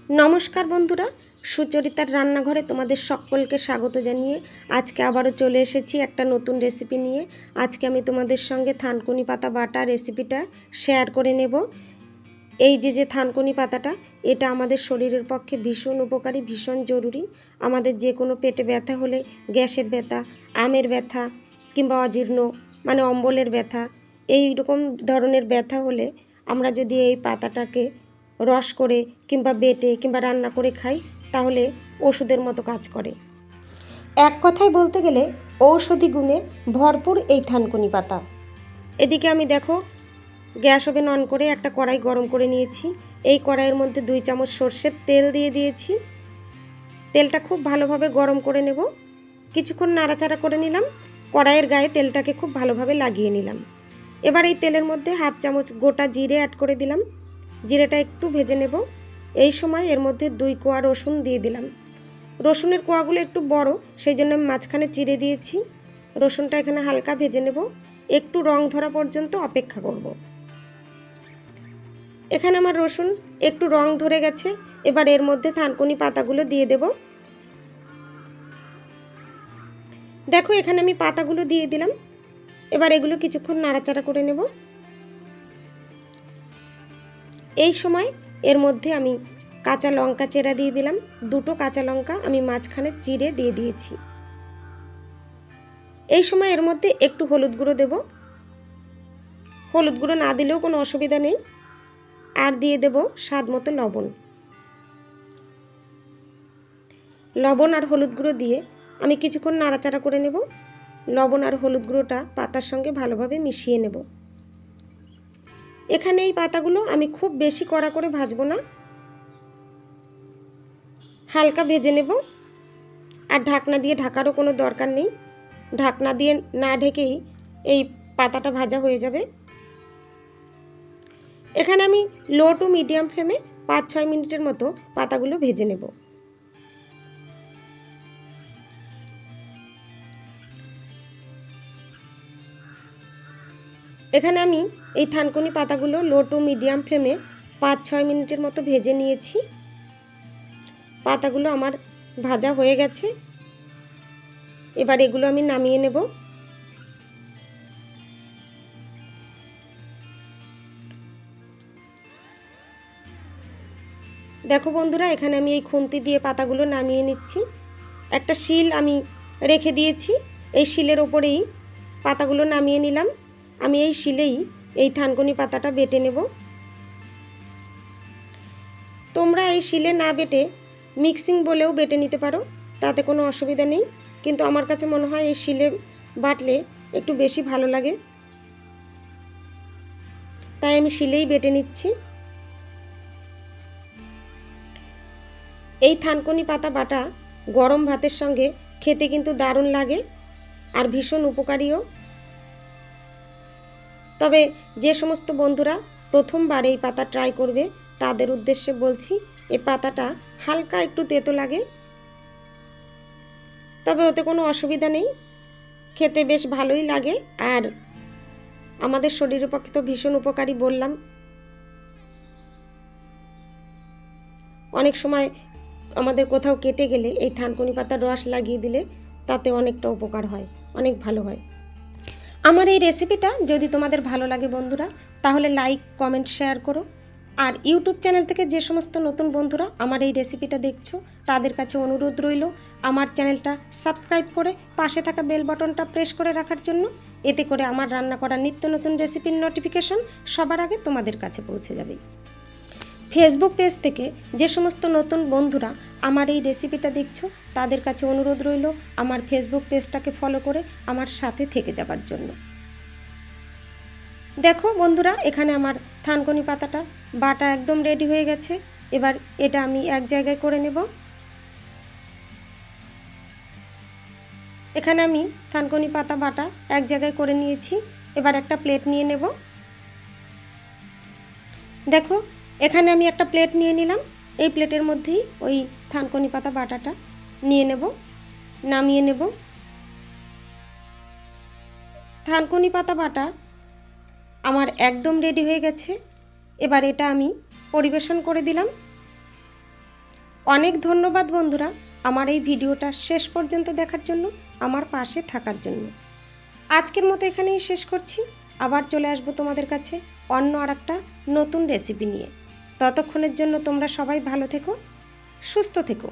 নমস্কার বন্ধুরা, সুচরিতার রান্নাঘরে তোমাদের সকলকে স্বাগত জানিয়ে আজকে আবারও চলে এসেছি একটা নতুন রেসিপি নিয়ে। আজকে আমি তোমাদের সঙ্গে থানকুনি পাতা বাটা রেসিপিটা শেয়ার করে নেব। এই যে থানকুনি পাতাটা, এটা আমাদের শরীরের পক্ষে ভীষণ উপকারী, ভীষণ জরুরি। আমাদের যে কোনো পেটে ব্যথা হলে, গ্যাসের ব্যথা, আমের ব্যথা কিংবা অজীর্ণ মানে অম্বলের ব্যথা, এই রকম ধরনের ব্যথা হলে আমরা যদি এই পাতাটাকে রস করে কিংবা বেটে কিংবা রান্না করে খাই, তাহলে ওষুধের মতো কাজ করে। এক কথায় বলতে গেলে ঔষধি গুণে ভরপুর এই থানকুনি পাতা। এদিকে আমি দেখো গ্যাস ওভেন অন করে একটা কড়াই গরম করে নিয়েছি। এই কড়াইয়ের মধ্যে 2 চামচ সর্ষের তেল দিয়ে দিয়েছি। তেলটা খুব ভালোভাবে গরম করে নেব। কিছুক্ষণ নাড়াচাড়া করে নিলাম। কড়াইয়ের গায়ে তেলটাকে খুব ভালোভাবে লাগিয়ে নিলাম। এবার এই তেলের মধ্যে 1/2 চামচ গোটা জিরে অ্যাড করে দিলাম। জিরেটা একটু ভেজে নেব। এই সময় এর মধ্যে 2 কোয়া রসুন দিয়ে দিলাম। রসুনের কোয়াগুলো একটু বড়, সেই জন্য আমি মাঝখানে চিড়ে দিয়েছি। রসুনটা এখানে হালকা ভেজে নেব, একটু রং ধরা পর্যন্ত অপেক্ষা করব। এখানে আমার রসুন একটু রং ধরে গেছে। এবার এর মধ্যে থানকুনি পাতাগুলো দিয়ে দেব। দেখো এখানে আমি পাতাগুলো দিয়ে দিলাম। এবার এগুলো কিছুক্ষণ নাড়াচাড়া করে নেব। এই সময় এর মধ্যে আমি কাঁচা লঙ্কা চেরা দিয়ে দিলাম। 2টো কাঁচা লঙ্কা আমি মাঝখানে চিড়ে দিয়ে দিয়েছি। এই সময় এর মধ্যে একটু হলুদ গুঁড়ো দেব। হলুদ গুঁড়ো না দিলেও কোনো অসুবিধা নেই। আর দিয়ে দেব স্বাদ মতো লবণ। লবণ আর হলুদ গুঁড়ো দিয়ে আমি কিছুক্ষণ নাড়াচাড়া করে নেব। লবণ আর হলুদ গুঁড়োটা পাতার সঙ্গে ভালোভাবে মিশিয়ে নেব। এখানে এই পাতাগুলো আমি খুব বেশি কড়া করে ভাজবো না, হালকা ভেজে নেব। আর ঢাকনা দিয়ে ঢাকারও কোনো দরকার নেই। ঢাকনা দিয়ে না ঢেকেই এই পাতাটা ভাজা হয়ে যাবে। এখানে আমি লো টু মিডিয়াম ফ্লেমে 5-6 মিনিটের মতো পাতাগুলো ভেজে নেব। এখানে আমি এই থানকুনি পাতাগুলো লো টু মিডিয়াম ফ্লেমে 5-6 মিনিটের মতো ভেজে নিয়েছি। পাতাগুলো আমার ভাজা হয়ে গেছে। এবার এগুলো আমি নামিয়ে নেব। দেখো বন্ধুরা, এখানে আমি এই খুন্তি দিয়ে পাতাগুলো নামিয়ে নিচ্ছি। একটা শিল আমি রেখে দিয়েছি, এই শিলের ওপরেই পাতাগুলো নামিয়ে নিলাম। আমি এই শিলেই এই থানকুনি পাতাটা বেটে নেব। তোমরা এই শিলে না বেটে মিক্সিং বলেও বেটে নিতে পারো, তাতে কোনো অসুবিধা নেই। কিন্তু আমার কাছে মনে হয় এই শিলে বাটলে একটু বেশি ভালো লাগে, তাই আমি শিলেই বেটে নিচ্ছি। এই থানকুনি পাতা বাটা গরম ভাতের সঙ্গে খেতে কিন্তু দারুণ লাগে আর ভীষণ উপকারীও। তবে যে সমস্ত বন্ধুরা প্রথমবার এই পাতা ট্রাই করবে, তাদের উদ্দেশ্যে বলছি, এই পাতাটা হালকা একটু তেতো লাগে, তবে ওতে কোনো অসুবিধা নেই, খেতে বেশ ভালোই লাগে। আর আমাদের শরীরের পক্ষে তো ভীষণ উপকারী বললাম। অনেক সময় আমাদের কোথাও কেটে গেলে এই থানকুনি পাতার রস লাগিয়ে দিলে তাতে অনেকটা উপকার হয়, অনেক ভালো হয়। আমার এই রেসিপিটা যদি তোমাদের ভালো লাগে বন্ধুরা, তাহলে লাইক, কমেন্ট, শেয়ার করো। আর ইউটিউব চ্যানেল থেকে যে সমস্ত নতুন বন্ধুরা আমার এই রেসিপিটা দেখছো, তাদের কাছে অনুরোধ রইল আমার চ্যানেলটা সাবস্ক্রাইব করে পাশে থাকা বেল বাটনটা প্রেস করে রাখার জন্য। এতে করে আমার রান্না করা নিত্য নতুন রেসিপির নোটিফিকেশন সবার আগে তোমাদের কাছে পৌঁছে যাবে। ফেসবুক পেজ থেকে যে সমস্ত নতুন বন্ধুরা আমার এই রেসিপিটা দেখছো, তাদের কাছে অনুরোধ রইল আমার ফেসবুক পেজটাকে ফলো করে আমার সাথে থেকে যাবার জন্য। দেখো বন্ধুরা, এখানে আমার থানকুনি পাতাটা বাটা একদম রেডি হয়ে গেছে। এবার এটা আমি এক জায়গায় করে নেব। এখানে আমি থানকুনি পাতা বাটা এক জায়গায় করে নিয়েছি। এবার একটা প্লেট নিয়ে নেব। দেখো এখানে আমি একটা প্লেট নিয়ে নিলাম। এই প্লেটের মধ্যেই ওই থানকুনি পাতা বাটাটা নিয়ে নেব, নামিয়ে নেব। থানকুনি পাতা বাটা আমার একদম রেডি হয়ে গেছে। এবার এটা আমি পরিবেশন করে দিলাম। অনেক ধন্যবাদ বন্ধুরা, আমার এই ভিডিওটা শেষ পর্যন্ত দেখার জন্য, আমার পাশে থাকার জন্য। আজকের মতো এখানেই শেষ করছি। আবার চলে আসবো তোমাদের কাছে অন্য আর একটা নতুন রেসিপি নিয়ে। ততক্ষণের জন্য তোমরা সবাই ভালো থেকো, সুস্থ থেকো।